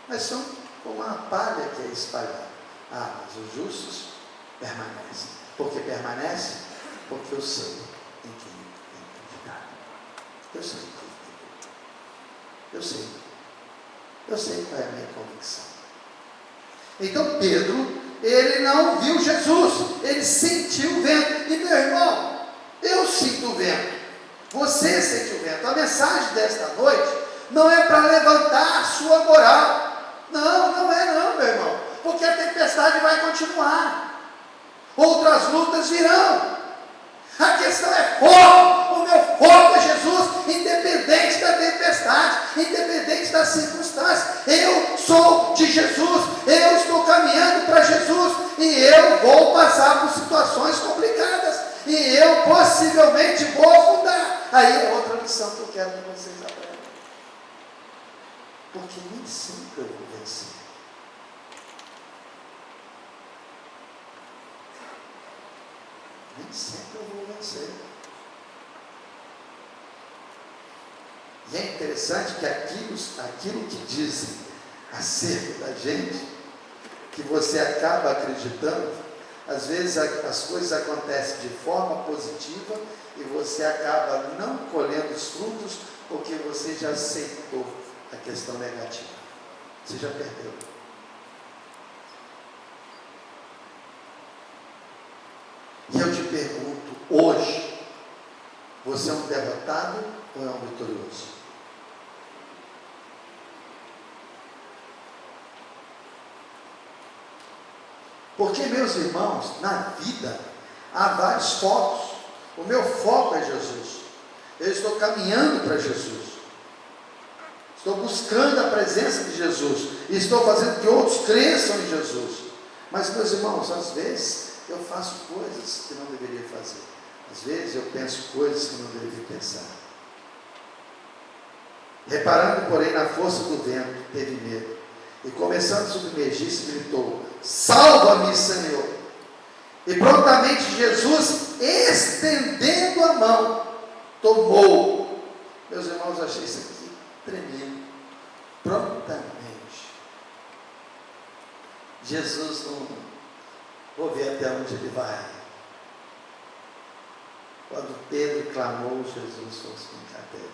mas são como a palha que é espalhada. Ah, mas os justos permanecem. Por que permanecem? Porque eu sei em quem acreditar. Eu sei em quem acreditar. Eu sei qual é a minha convicção. Então Pedro, ele não viu Jesus, ele sentiu o vento. E meu irmão, eu sinto o vento. Você sente o vento. A mensagem desta noite não é para levantar a sua moral. Não é não, meu irmão. Porque a tempestade vai continuar. Outras lutas virão. A questão é foco. O meu foco é Jesus, independente da tempestade, independente das circunstâncias. Eu sou de Jesus. Eu estou caminhando para Jesus. E eu vou passar por situações complicadas. E eu possivelmente vou afundar. Aí é outra lição que eu quero que vocês aprendam. Porque nem sempre eu vou vencer. Nem sempre eu vou vencer. E é interessante que aquilo que dizem acerca da gente, que você acaba acreditando, às vezes as coisas acontecem de forma positiva e você acaba não colhendo os frutos porque você já aceitou a questão negativa. Você já perdeu. E eu te pergunto, hoje, você é um derrotado ou é um vitorioso? Porque, meus irmãos, na vida há vários focos. O meu foco é Jesus. Eu estou caminhando para Jesus. Estou buscando a presença de Jesus. E estou fazendo que outros cresçam em Jesus. Mas, meus irmãos, às vezes eu faço coisas que não deveria fazer. Às vezes eu penso coisas que não deveria pensar. Reparando, porém, na força do vento, teve medo. E começando a submergir-se, gritou: salva-me, Senhor! E prontamente Jesus, estendendo a mão, tomou. Meus irmãos, eu achei isso aqui tremendo. Prontamente. Jesus não... Vou ver até onde ele vai. Quando Pedro clamou, Jesus falou assim: cadê?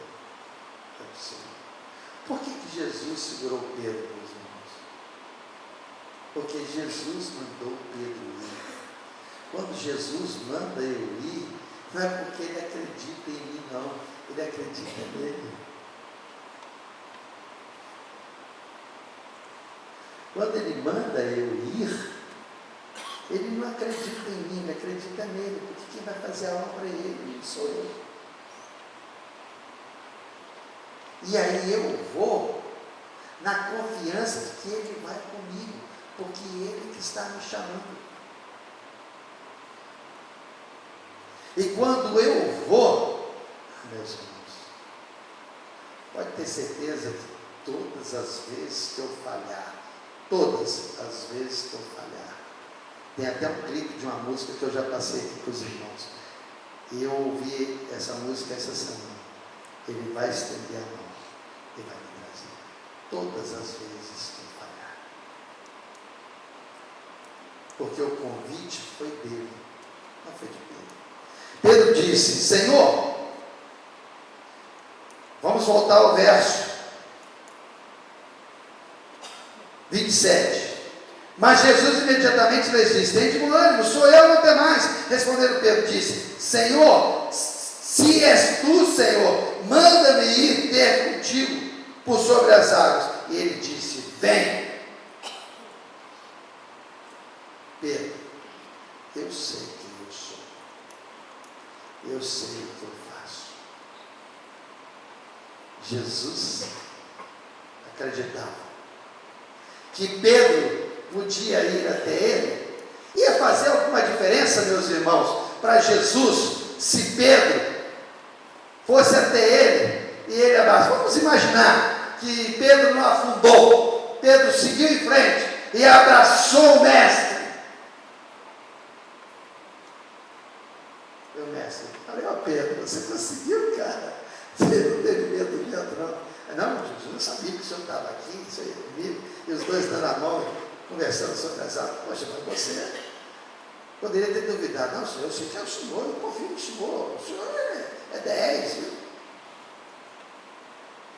É possível. Por que Jesus segurou Pedro, meus irmãos? Porque Jesus mandou Pedro ir. Quando Jesus manda eu ir, não é porque ele acredita em mim, não. Ele acredita nele. Quando ele manda eu ir, ele não acredita em mim, ele acredita nele, porque quem vai fazer a obra é ele, sou eu. E aí eu vou na confiança de que ele vai comigo, porque ele que está me chamando. E quando eu vou, meus irmãos, pode ter certeza que todas as vezes que eu falhar, tem até um clipe de uma música que eu já passei aqui com os irmãos. E eu ouvi essa música essa semana. Ele vai estender a mão e vai me trazer. Todas as vezes que eu falhar. Porque o convite foi dele, não foi de Pedro. Pedro disse: Senhor, vamos voltar ao verso 27. Mas Jesus imediatamente lhes disse: tende bom ânimo, sou eu, não tem mais. Respondendo Pedro, disse: Senhor, se és tu, Senhor, manda-me ir ter contigo por sobre as águas. E ele disse: vem. Pedro, eu sei quem eu sou, eu sei o que eu faço. Jesus acreditava que Pedro podia ir até ele. Ia fazer alguma diferença, meus irmãos, para Jesus, se Pedro fosse até ele e ele abraçou? Vamos imaginar que Pedro não afundou, Pedro seguiu em frente e abraçou o mestre. Meu mestre, falei: ó Pedro, você conseguiu, cara? Você não teve medo do vento, não? Não, Jesus, eu sabia que o senhor estava aqui, isso aí comigo, e os dois dando a mão, conversando sobre as águas. Poxa, mas você poderia ter duvidado. Não, senhor, eu sei que é o senhor, eu confio no senhor, o senhor é 10, viu?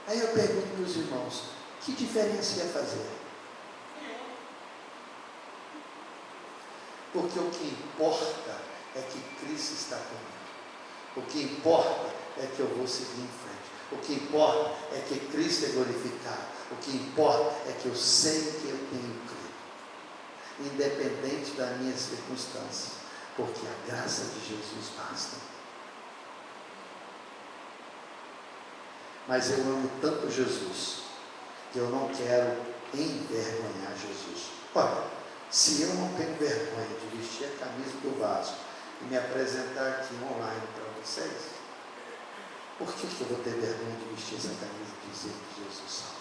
Aí eu pergunto para os irmãos: que diferença ia fazer? Porque o que importa é que Cristo está comigo. O que importa é que eu vou seguir em frente. O que importa é que Cristo é glorificado. O que importa é que eu sei que eu tenho crido, independente da minha circunstância, porque a graça de Jesus basta. Mas eu amo tanto Jesus que eu não quero envergonhar Jesus. Olha, se eu não tenho vergonha de vestir a camisa do Vasco e me apresentar aqui online para vocês, por que eu vou ter vergonha de vestir essa camisa e dizer que Jesus salva?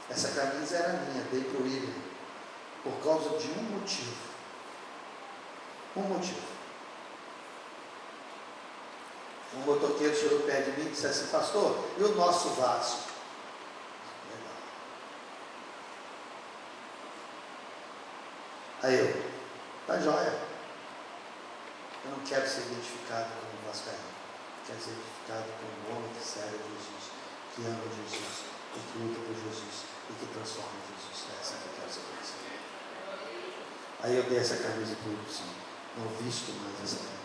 Essa camisa era minha, dei para o William, por causa de um motivo. Um motivo. Um motoqueiro chegou perto de mim e disse assim: pastor, e o nosso Vasco? Aí eu: tá jóia. Eu não quero ser identificado como vascaíno. Quero ser identificado como um homem que serve a Jesus, que ama Jesus, e que luta por Jesus, e que transforma Jesus. É essa que eu quero ser conhecido. Aí eu dei essa camisa para o Wilson. Não visto mais essa camisa.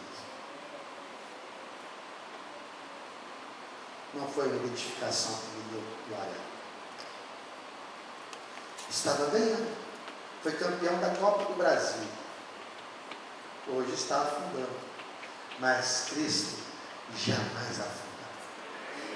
Não foi uma identificação que me deu glória. Estava ganhando. Foi campeão da Copa do Brasil. Hoje está afundando, mas Cristo jamais afunda.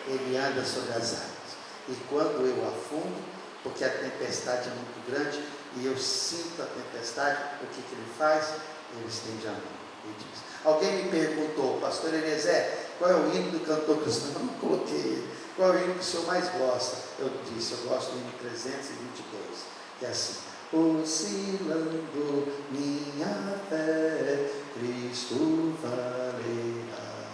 Ele anda sobre as águas. E quando eu afundo, porque a tempestade é muito grande e eu sinto a tempestade, o que ele faz? Ele estende a mão e diz. Alguém me perguntou: pastor Eliezer, qual é o hino do cantor cristão? Eu não coloquei ele. Qual é o hino que o senhor mais gosta? Eu disse, eu gosto do hino 322, que é assim: oscilando minha fé, Cristo valerá,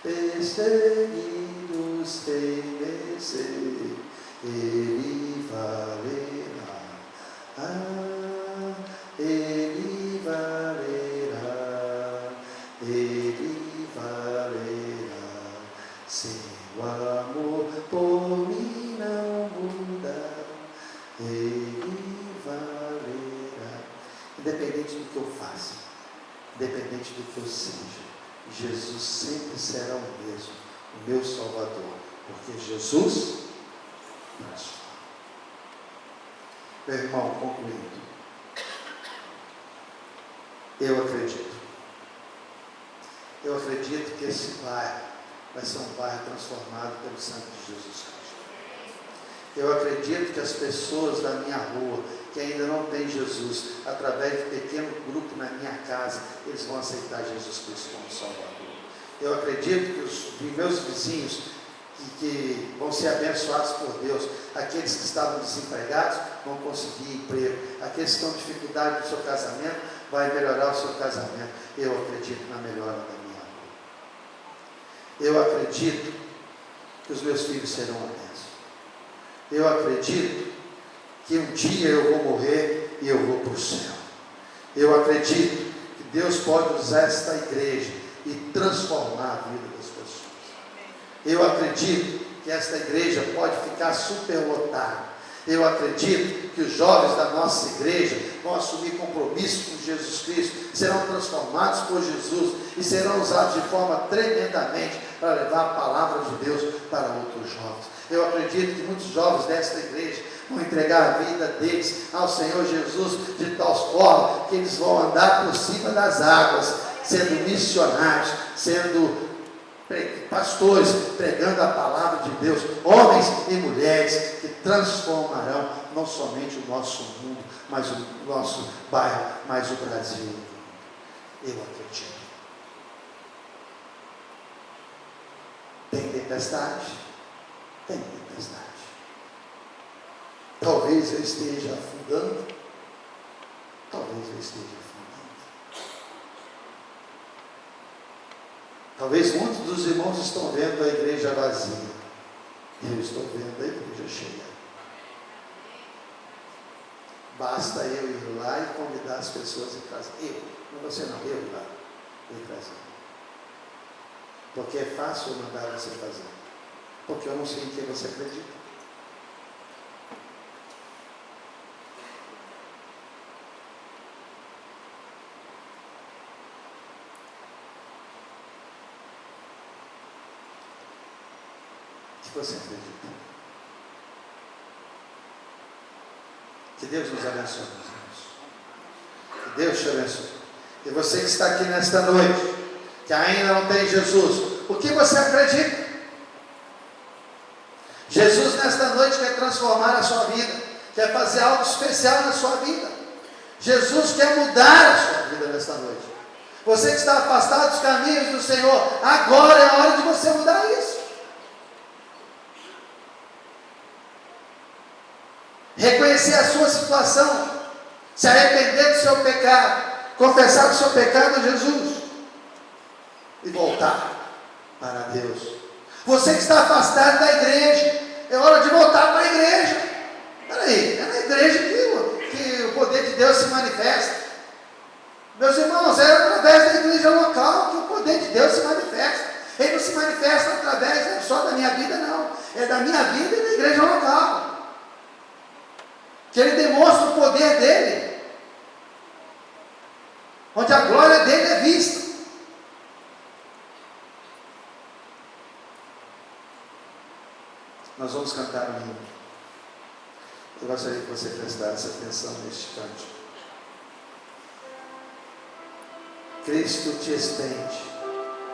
perseguidos sem vencer, Ele valerá, Ele valerá, Ele valerá, seu amor por mim não muda, Ele valerá. Independente do que eu faça, independente do que eu seja, Jesus sempre será o mesmo, o meu Salvador, porque Jesus transforma. Meu irmão, concluindo, eu acredito que esse bairro vai ser um bairro transformado pelo sangue de Jesus Cristo. Eu acredito que as pessoas da minha rua, que ainda não têm Jesus, através de pequeno grupo na minha casa, eles vão aceitar Jesus Cristo como Salvador. Eu acredito que os meus vizinhos, que vão ser abençoados por Deus, aqueles que estavam desempregados, vão conseguir emprego, aqueles que estão em dificuldade no seu casamento, vai melhorar o seu casamento. Eu acredito na melhora da minha rua. Eu acredito que os meus filhos serão a bênção. Eu acredito que um dia eu vou morrer e eu vou para o céu. Eu acredito que Deus pode usar esta igreja e transformar a vida das pessoas. Eu acredito que esta igreja pode ficar superlotada. Eu acredito que os jovens da nossa igreja vão assumir compromisso com Jesus Cristo, serão transformados por Jesus e serão usados de forma tremendamente para levar a palavra de Deus para outros jovens. Eu acredito que muitos jovens desta igreja vão entregar a vida deles ao Senhor Jesus de tal forma que eles vão andar por cima das águas, sendo missionários, sendo pastores, pregando a palavra de Deus, homens e mulheres que transformarão não somente o nosso mundo, mas o nosso bairro, mas o Brasil. Eu acredito. Tem tempestade? Tem tempestade. Talvez eu esteja afundando, talvez eu esteja afundando. Talvez muitos dos irmãos estão vendo a igreja vazia. Eu estou vendo a igreja cheia. Basta eu ir lá e convidar as pessoas em casa. Não você não, eu ir lá e trazer. Porque é fácil eu mandar você fazer. Porque eu não sei em que você acredita. Você acredita? Que Deus nos abençoe, meus irmãos. Que Deus te abençoe. E você que está aqui nesta noite, que ainda não tem Jesus, o que você acredita? Jesus nesta noite quer transformar a sua vida, quer fazer algo especial na sua vida. Jesus quer mudar a sua vida nesta noite. Você que está afastado dos caminhos do Senhor, agora é a hora de você mudar isso. Reconhecer a sua situação, se arrepender do seu pecado, confessar o seu pecado a Jesus e voltar para Deus. Você que está afastado da igreja, é hora de voltar para a igreja. Peraí, é na igreja que o poder de Deus se manifesta. Meus irmãos, é através da igreja local que o poder de Deus se manifesta. Ele não se manifesta através só da minha vida, não. É da minha vida e da igreja local. Que ele demonstra o poder dele, onde a glória dele é vista. Nós vamos cantar um hino. Eu gostaria que você prestasse atenção neste cântico. Cristo te estende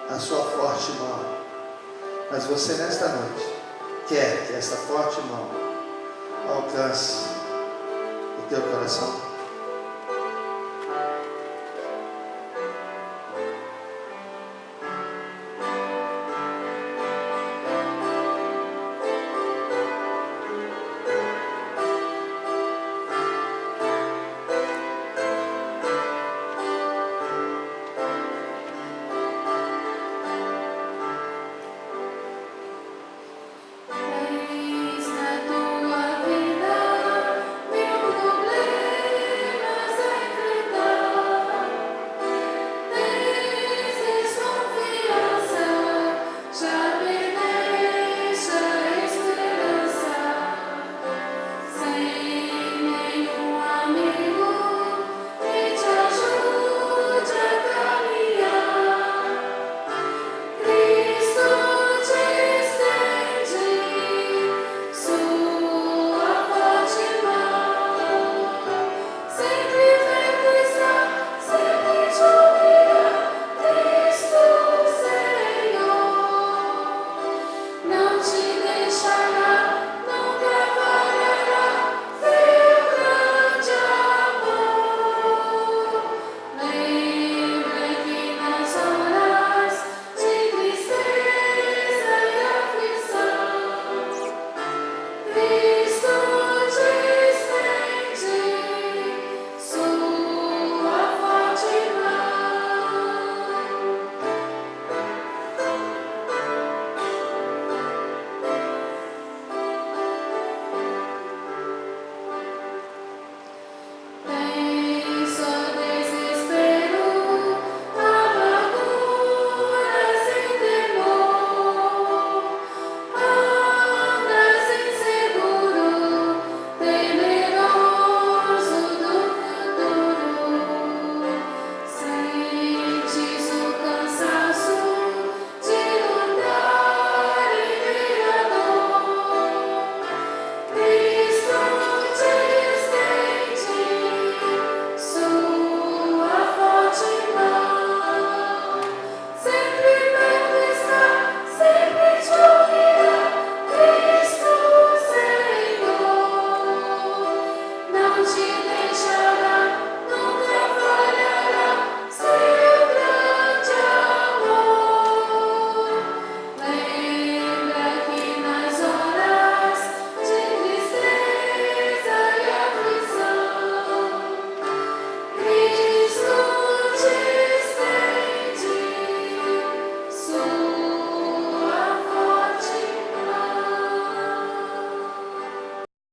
a sua forte mão, mas você nesta noite quer que essa forte mão alcance o teu coração.